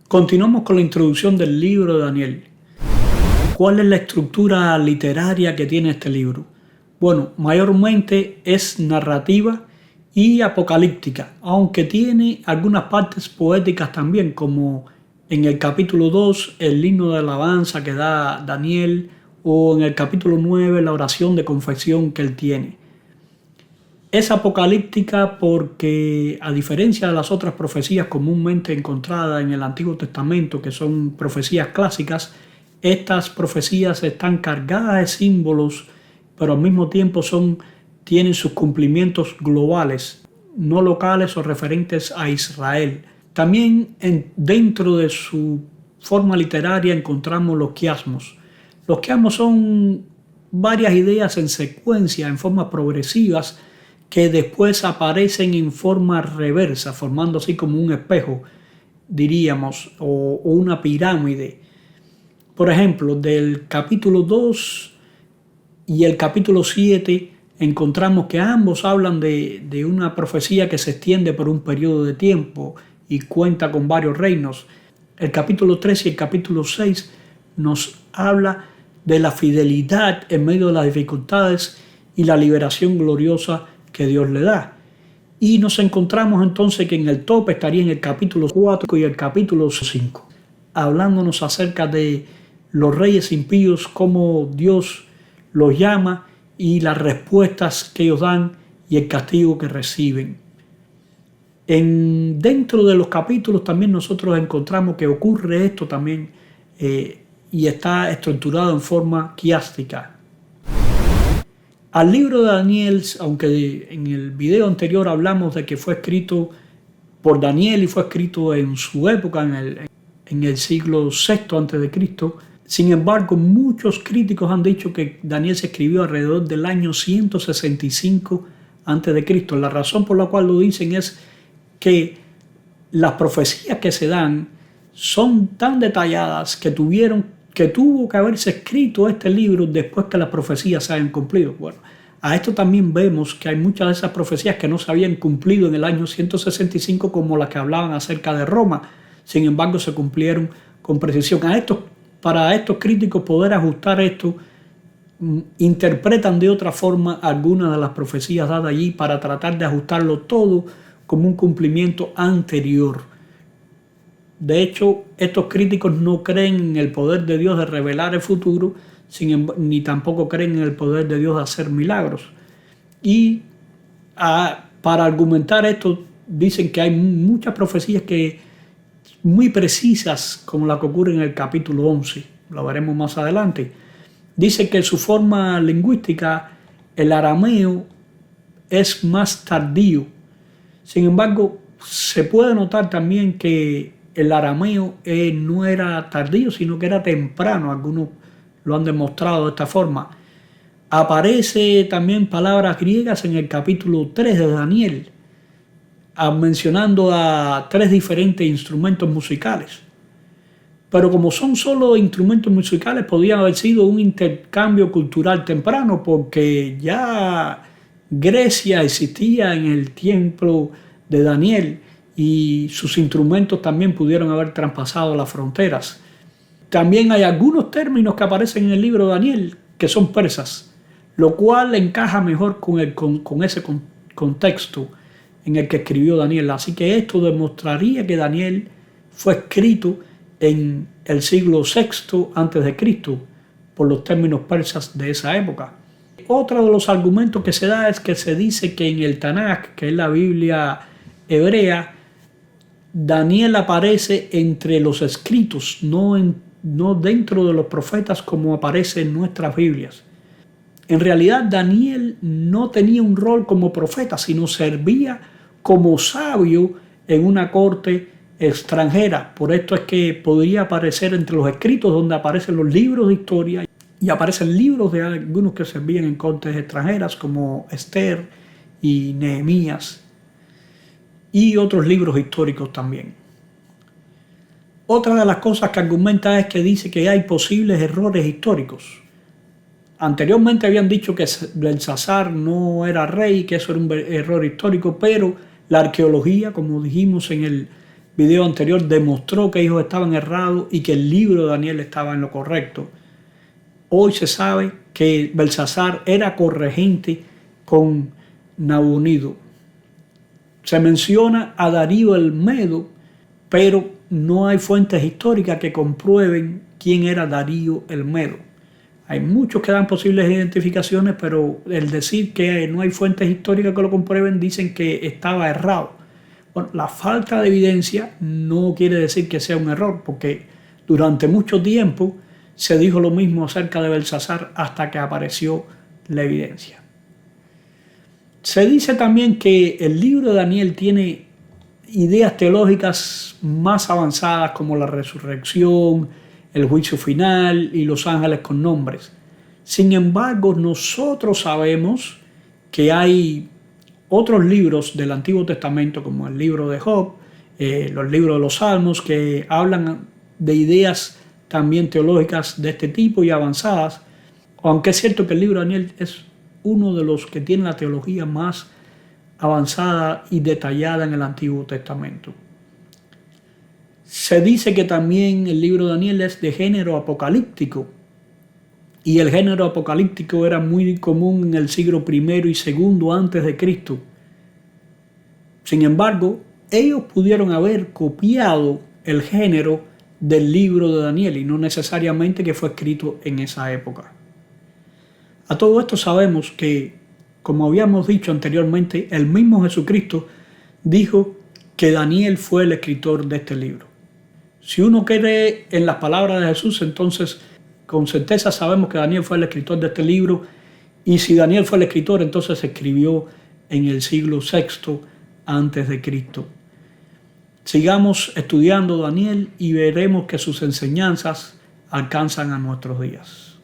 Continuamos con la introducción del libro de Daniel. ¿Cuál es la estructura literaria que tiene este libro? Bueno, mayormente es narrativa y apocalíptica, aunque tiene algunas partes poéticas también, como en el capítulo 2, el himno de alabanza que da Daniel, o en el capítulo 9, la oración de confesión que él tiene. Es apocalíptica porque, a diferencia de las otras profecías comúnmente encontradas en el Antiguo Testamento, que son profecías clásicas, estas profecías están cargadas de símbolos, pero al mismo tiempo tienen sus cumplimientos globales, no locales o referentes a Israel. También dentro de su forma literaria encontramos los quiasmos. Los quiasmos son varias ideas en secuencia, en formas progresivas, que después aparecen en forma reversa, formando así como un espejo, diríamos, o una pirámide. Por ejemplo, del capítulo 2 y el capítulo 7 encontramos que ambos hablan de una profecía que se extiende por un periodo de tiempo y cuenta con varios reinos. El capítulo 3 y el capítulo 6 nos habla de la fidelidad en medio de las dificultades y la liberación gloriosa que Dios le da. Y nos encontramos entonces que en el tope estaría en el capítulo 4 y el capítulo 5, hablándonos acerca de los reyes impíos, cómo Dios los llama y las respuestas que ellos dan y el castigo que reciben. Dentro de los capítulos también nosotros encontramos que ocurre esto también y está estructurado en forma quiástica. Al libro de Daniel, aunque en el video anterior hablamos de que fue escrito por Daniel y fue escrito en su época, en el siglo VI a.C., sin embargo, muchos críticos han dicho que Daniel se escribió alrededor del año 165 a.C. La razón por la cual lo dicen es que las profecías que se dan son tan detalladas que tuvo que haberse escrito este libro después que las profecías se hayan cumplido. Bueno, a esto también vemos que hay muchas de esas profecías que no se habían cumplido en el año 165, como las que hablaban acerca de Roma. Sin embargo, se cumplieron con precisión. Para estos críticos poder ajustar esto, interpretan de otra forma algunas de las profecías dadas allí para tratar de ajustarlo todo como un cumplimiento anterior. De hecho, estos críticos no creen en el poder de Dios de revelar el futuro, ni tampoco creen en el poder de Dios de hacer milagros. Y para argumentar esto, dicen que hay muchas profecías muy precisas, como la que ocurre en el capítulo 11, lo veremos más adelante. Dice que su forma lingüística, el arameo, es más tardío. Sin embargo, se puede notar también que el arameo no era tardío, sino que era temprano. Algunos lo han demostrado de esta forma. Aparece también palabras griegas en el capítulo 3 de Daniel, mencionando a 3 diferentes instrumentos musicales. Pero como son solo instrumentos musicales, podía haber sido un intercambio cultural temprano, porque ya Grecia existía en el tiempo de Daniel y sus instrumentos también pudieron haber traspasado las fronteras. También hay algunos términos que aparecen en el libro de Daniel que son persas, lo cual encaja mejor con ese contexto en el que escribió Daniel. Así que esto demostraría que Daniel fue escrito en el siglo VI a.C. por los términos persas de esa época. Otro de los argumentos que se da es que se dice que en el Tanakh, que es la Biblia hebrea, Daniel aparece entre los escritos, no dentro de los profetas como aparece en nuestras Biblias. En realidad, Daniel no tenía un rol como profeta, sino servía como sabio en una corte extranjera. Por esto es que podría aparecer entre los escritos donde aparecen los libros de historia y aparecen libros de algunos que servían en cortes extranjeras como Esther y Nehemías y otros libros históricos también. Otra de las cosas que argumenta es que dice que hay posibles errores históricos. Anteriormente habían dicho que Belsasar no era rey, que eso era un error histórico, pero la arqueología, como dijimos en el video anterior, demostró que ellos estaban errados y que el libro de Daniel estaba en lo correcto. Hoy se sabe que Belsasar era corregente con Nabonido. Se menciona a Darío el Medo, pero no hay fuentes históricas que comprueben quién era Darío el Medo. Hay muchos que dan posibles identificaciones, pero el decir que no hay fuentes históricas que lo comprueben, dicen que estaba errado. Bueno, la falta de evidencia no quiere decir que sea un error, porque durante mucho tiempo se dijo lo mismo acerca de Belsasar hasta que apareció la evidencia. Se dice también que el libro de Daniel tiene ideas teológicas más avanzadas como la resurrección, el juicio final y los ángeles con nombres. Sin embargo, nosotros sabemos que hay otros libros del Antiguo Testamento, como el libro de Job, los libros de los Salmos, que hablan de ideas también teológicas de este tipo y avanzadas, aunque es cierto que el libro de Daniel es uno de los que tiene la teología más avanzada y detallada en el Antiguo Testamento. Se dice que también el libro de Daniel es de género apocalíptico, y el género apocalíptico era muy común en el siglo I y II antes de Cristo. Sin embargo, ellos pudieron haber copiado el género del libro de Daniel y no necesariamente que fue escrito en esa época. A todo esto sabemos que, como habíamos dicho anteriormente, el mismo Jesucristo dijo que Daniel fue el escritor de este libro. Si uno cree en las palabras de Jesús, entonces con certeza sabemos que Daniel fue el escritor de este libro, y si Daniel fue el escritor, entonces se escribió en el siglo VI antes de Cristo. Sigamos estudiando Daniel y veremos que sus enseñanzas alcanzan a nuestros días.